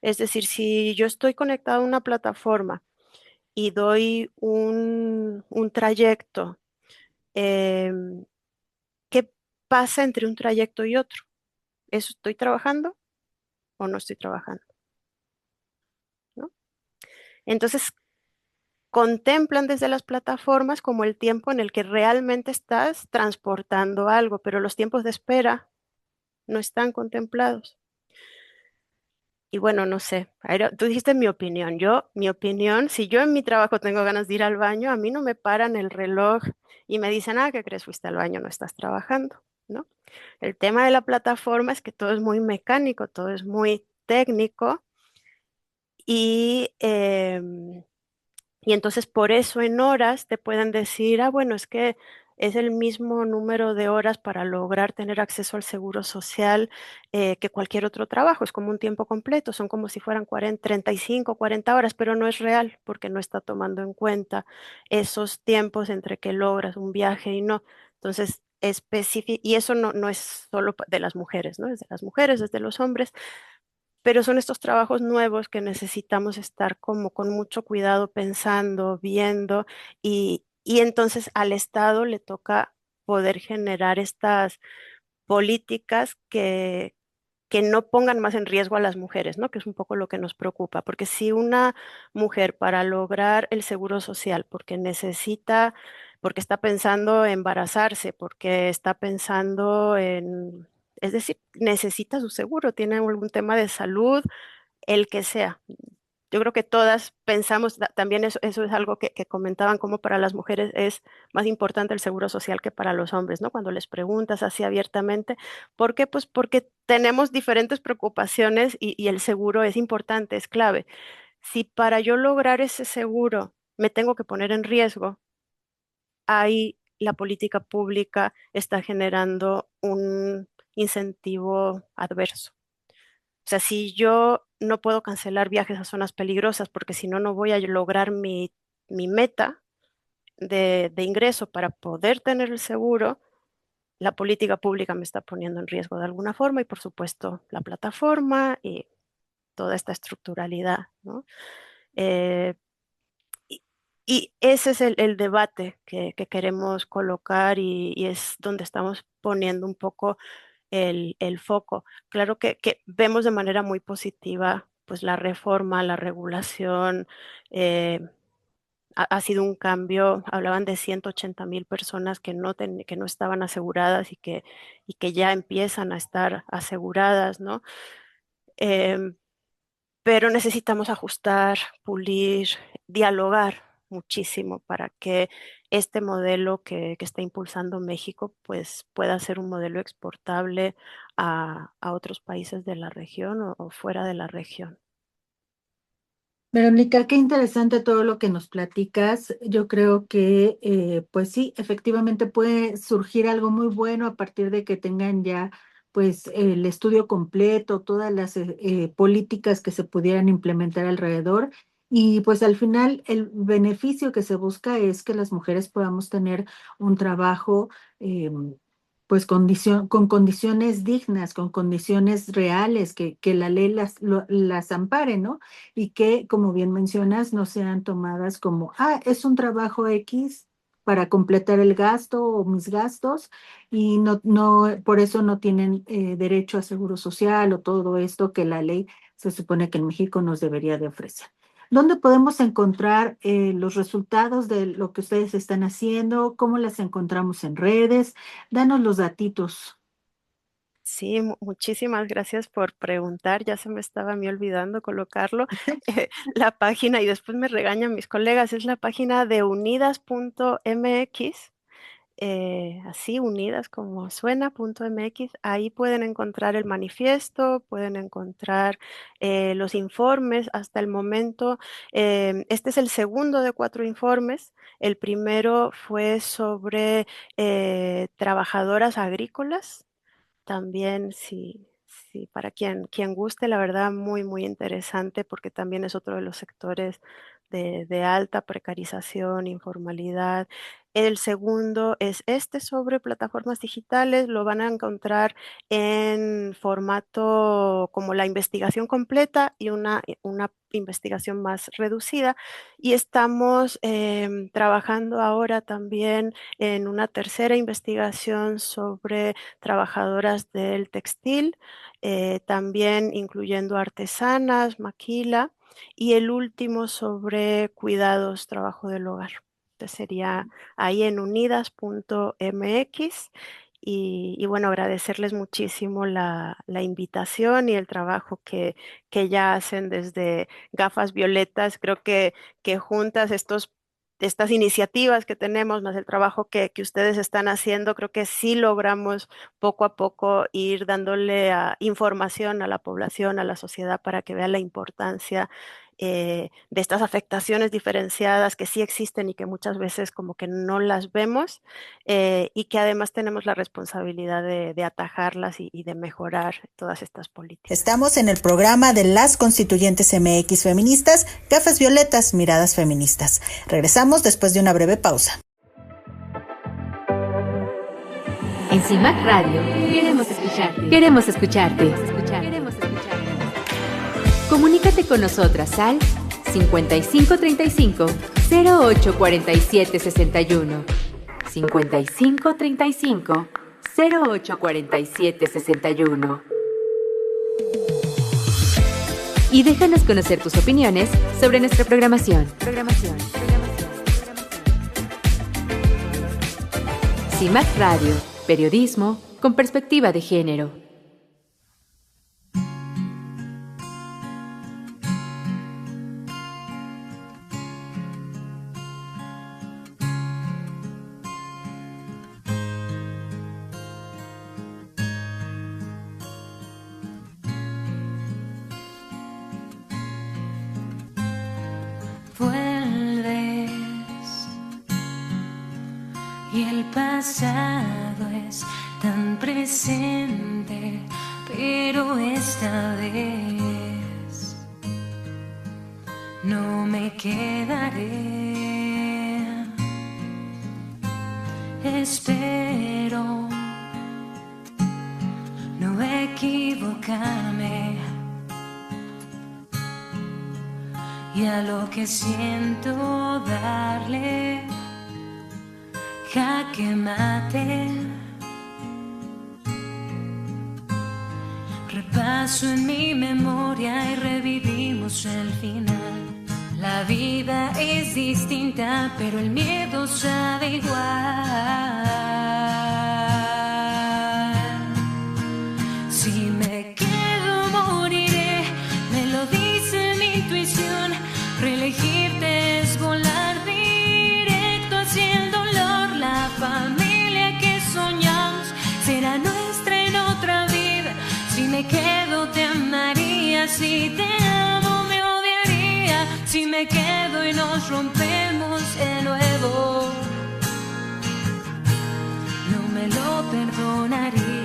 Es decir, si yo estoy conectado a una plataforma y doy un trayecto, em, ¿qué pasa entre un trayecto y otro? ¿Eso estoy trabajando o no estoy trabajando? ¿No? Entonces, contemplan desde las plataformas como el tiempo en el que realmente estás transportando algo, pero los tiempos de espera no están contemplados. Y bueno, no sé, tú dijiste mi opinión. Mi opinión, si yo en mi trabajo tengo ganas de ir al baño, a mí no me paran el reloj y me dicen, ¿qué crees? Fuiste al baño, no estás trabajando. ¿no? El tema de la plataforma es que todo es muy mecánico, todo es muy técnico y, y entonces por eso en horas te pueden decir, ah, bueno, es que es el mismo número de horas para lograr tener acceso al seguro social que cualquier otro trabajo. Es como un tiempo completo, son como si fueran 40, 35, 40 horas, pero no es real porque no está tomando en cuenta esos tiempos entre que logras un viaje y no. Entonces, específico, y eso no es solo de las mujeres, ¿no? Es de las mujeres, es de los hombres, pero son estos trabajos nuevos que necesitamos estar como con mucho cuidado pensando, viendo, y entonces al Estado le toca poder generar estas políticas que no pongan más en riesgo a las mujeres, ¿no? Que es un poco lo que nos preocupa, porque si una mujer para lograr el seguro social, porque necesita, porque está pensando en embarazarse, porque está pensando en, es decir, necesita su seguro, tiene algún tema de salud, el que sea. Yo creo que todas pensamos, también eso es algo que comentaban, como para las mujeres es más importante el seguro social que para los hombres, ¿no? Cuando les preguntas así abiertamente, ¿por qué? Pues porque tenemos diferentes preocupaciones y el seguro es importante, es clave. Si para yo lograr ese seguro me tengo que poner en riesgo, ahí la política pública está generando un incentivo adverso. O sea, si yo no puedo cancelar viajes a zonas peligrosas porque si no, no voy a lograr mi meta de ingreso para poder tener el seguro, la política pública me está poniendo en riesgo de alguna forma y por supuesto la plataforma y toda esta estructuralidad, ¿no? Eh, y, y ese es el debate que queremos colocar y es donde estamos poniendo un poco el foco. Claro que vemos de manera muy positiva pues la reforma, la regulación, ha sido un cambio, hablaban de 180,000 personas que no estaban aseguradas y que ya empiezan a estar aseguradas, ¿no? Em, pero necesitamos ajustar, pulir, dialogar muchísimo para que este modelo que está impulsando México pues pueda ser un modelo exportable a otros países de la región o fuera de la región. Verónica, qué interesante todo lo que nos platicas. Yo creo que, pues sí, efectivamente puede surgir algo muy bueno a partir de que tengan ya, pues, el estudio completo, todas las políticas que se pudieran implementar alrededor. Y pues al final el beneficio que se busca es que las mujeres podamos tener un trabajo, pues con condiciones dignas, con condiciones reales, que la ley las ampare, ¿no? Y que, como bien mencionas, no sean tomadas como, ah, es un trabajo X para completar el gasto o mis gastos y por eso no tienen derecho a seguro social o todo esto que la ley se supone que en México nos debería de ofrecer. ¿Dónde podemos encontrar los resultados de lo que ustedes están haciendo? ¿Cómo las encontramos en redes? Danos los datitos. Sí, muchísimas gracias por preguntar. Ya se me estaba a mí olvidando colocarlo. La página, y después me regañan mis colegas, es la página de unidas.mx, así unidas como suena.mx. Ahí pueden encontrar el manifiesto, pueden encontrar los informes hasta el momento. Este es el segundo de 4 informes. El primero fue sobre trabajadoras agrícolas. También, sí, para quien guste, la verdad, muy, muy interesante, porque también es otro de los sectores de alta precarización, informalidad. El segundo es este sobre plataformas digitales, lo van a encontrar en formato como la investigación completa y una investigación más reducida. Y estamos trabajando ahora también en una tercera investigación sobre trabajadoras del textil, también incluyendo artesanas, maquila, y el último sobre cuidados, trabajo del hogar. Entonces sería ahí en unidas.mx. Y bueno, agradecerles muchísimo la invitación y el trabajo que ya hacen desde Gafas Violetas. Creo que juntas estos estas iniciativas que tenemos, más el trabajo que ustedes están haciendo, creo que sí logramos poco a poco ir dándole información a la población, a la sociedad, para que vea la importancia de estas afectaciones diferenciadas que sí existen y que muchas veces como que no las vemos, y que además tenemos la responsabilidad de atajarlas y de mejorar todas estas políticas. Estamos en el programa de las Constituyentes MX Feministas, Gafas Violetas, Miradas Feministas. Regresamos después de una breve pausa. En CIMAC Radio queremos escucharte. Queremos escucharte. Comunícate con nosotras al 5535 0847 61. 5535 0847 61. Y déjanos conocer tus opiniones sobre nuestra programación. CIMAC Radio, periodismo con perspectiva de género. Vuelves y el pasado es tan presente, pero esta vez no me quedaré. Espero no equivocarme, y a lo que siento darle jaque mate. Repaso en mi memoria y revivimos el final. La vida es distinta, pero el miedo sabe igual. Si me quedo moriré, me lo dice mi intuición. Reelegirte es volar directo hacia el dolor. La familia que soñamos será nuestra en otra vida. Si me quedo te amaría, si te amo me odiaría. Si me quedo y nos rompemos de nuevo, no me lo perdonaría.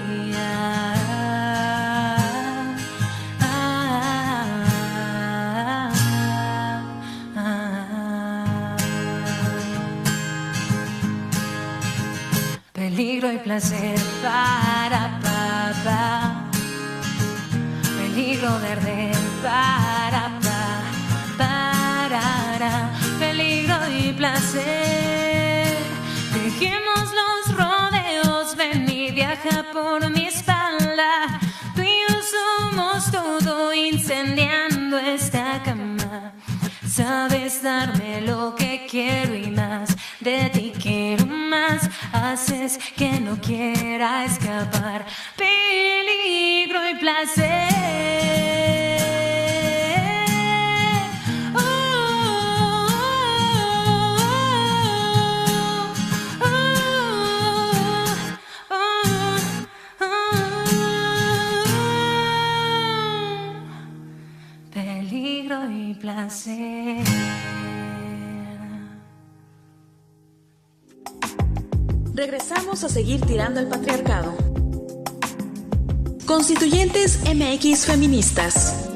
Peligro y placer para papá, peligro de arder para peligro y placer. Dejemos los rodeos, ven y viaja por mi espalda. Tú y yo somos todo, incendiando esta cama. Sabes darme lo que quiero y más, de ti quiero más. Haces que no quiera escapar. Peligro y placer. Peligro y placer. Regresamos a seguir tirando al patriarcado. Constituyentes MX Feministas.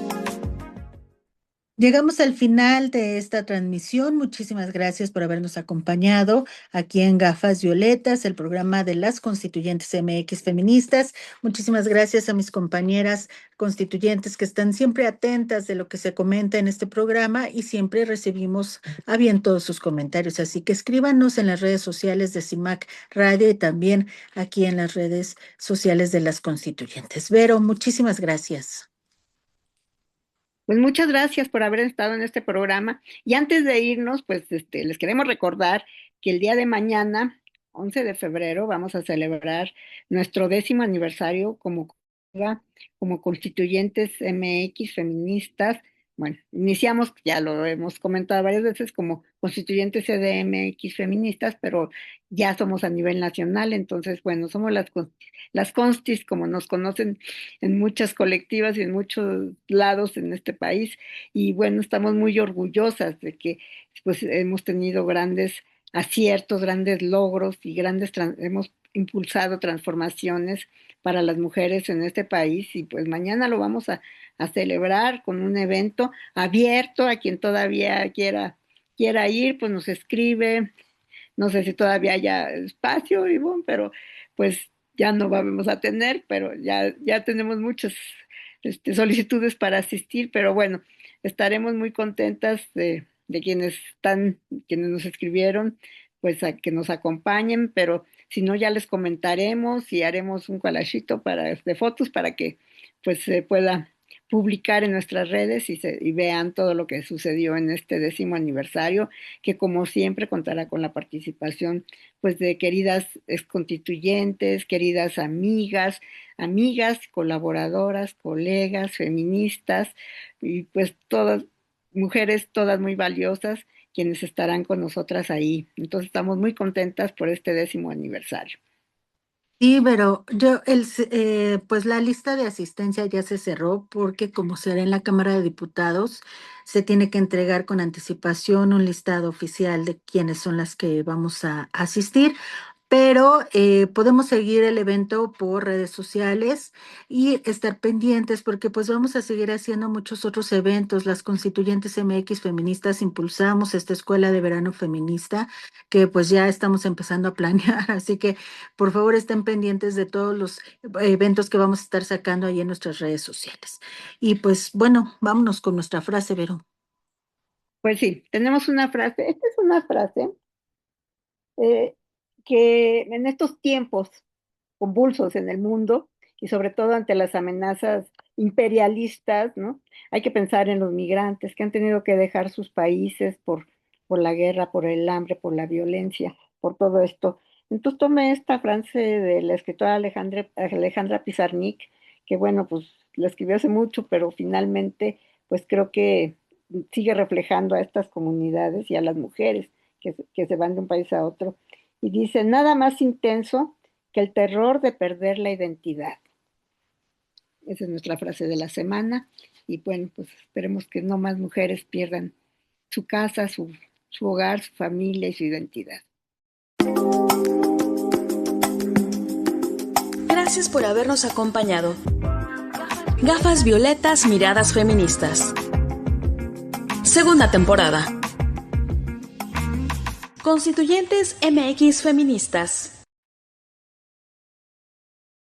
Llegamos al final de esta transmisión. Muchísimas gracias por habernos acompañado aquí en Gafas Violetas, el programa de las Constituyentes MX Feministas. Muchísimas gracias a mis compañeras constituyentes que están siempre atentas de lo que se comenta en este programa y siempre recibimos a bien todos sus comentarios. Así que escríbanos en las redes sociales de CIMAC Radio y también aquí en las redes sociales de las constituyentes. Vero, muchísimas gracias. Pues muchas gracias por haber estado en este programa. Y antes de irnos, pues les queremos recordar que el día de mañana, 11 de febrero, vamos a celebrar nuestro 10º aniversario como Constituyentes MX Feministas bueno, iniciamos, ya lo hemos comentado varias veces, como constituyentes CDMX feministas, pero ya somos a nivel nacional, entonces, bueno, somos las constis, como nos conocen en muchas colectivas y en muchos lados en este país, y bueno, estamos muy orgullosas de que pues hemos tenido grandes aciertos, grandes logros y hemos impulsado transformaciones para las mujeres en este país, y pues mañana lo vamos a celebrar con un evento abierto a quien todavía quiera ir, pues nos escribe. No sé si todavía haya espacio, Ivonne, pero pues ya no vamos a tener, pero ya tenemos muchas solicitudes para asistir, pero bueno, estaremos muy contentas de quienes nos escribieron, pues a que nos acompañen, pero si no ya les comentaremos y haremos un collagito de fotos para que pues se pueda publicar en nuestras redes y vean todo lo que sucedió en este 10º aniversario, que como siempre contará con la participación pues de queridas exconstituyentes, queridas amigas, colaboradoras, colegas, feministas, y pues todas mujeres, todas muy valiosas, quienes estarán con nosotras ahí. Entonces estamos muy contentas por este 10º aniversario. Sí, pero pues la lista de asistencia ya se cerró porque como será en la Cámara de Diputados, se tiene que entregar con anticipación un listado oficial de quiénes son las que vamos a asistir. Pero podemos seguir el evento por redes sociales y estar pendientes porque pues vamos a seguir haciendo muchos otros eventos. Las constituyentes MX feministas impulsamos esta escuela de verano feminista que pues ya estamos empezando a planear, así que por favor estén pendientes de todos los eventos que vamos a estar sacando ahí en nuestras redes sociales. Y pues bueno, vámonos con nuestra frase, Vero. Pues sí, tenemos una frase, esta es una frase que en estos tiempos convulsos en el mundo y sobre todo ante las amenazas imperialistas, ¿no? Hay que pensar en los migrantes que han tenido que dejar sus países por la guerra, por el hambre, por la violencia, por todo esto. Entonces tomé esta frase de la escritora Alejandra Pizarnik, que bueno, pues la escribió hace mucho, pero finalmente pues creo que sigue reflejando a estas comunidades y a las mujeres que se van de un país a otro. Y dice, nada más intenso que el terror de perder la identidad. Esa es nuestra frase de la semana. Y bueno, pues esperemos que no más mujeres pierdan su casa, su hogar, su familia y su identidad. Gracias por habernos acompañado. Gafas violetas, miradas feministas. Segunda temporada. Constituyentes MX feministas.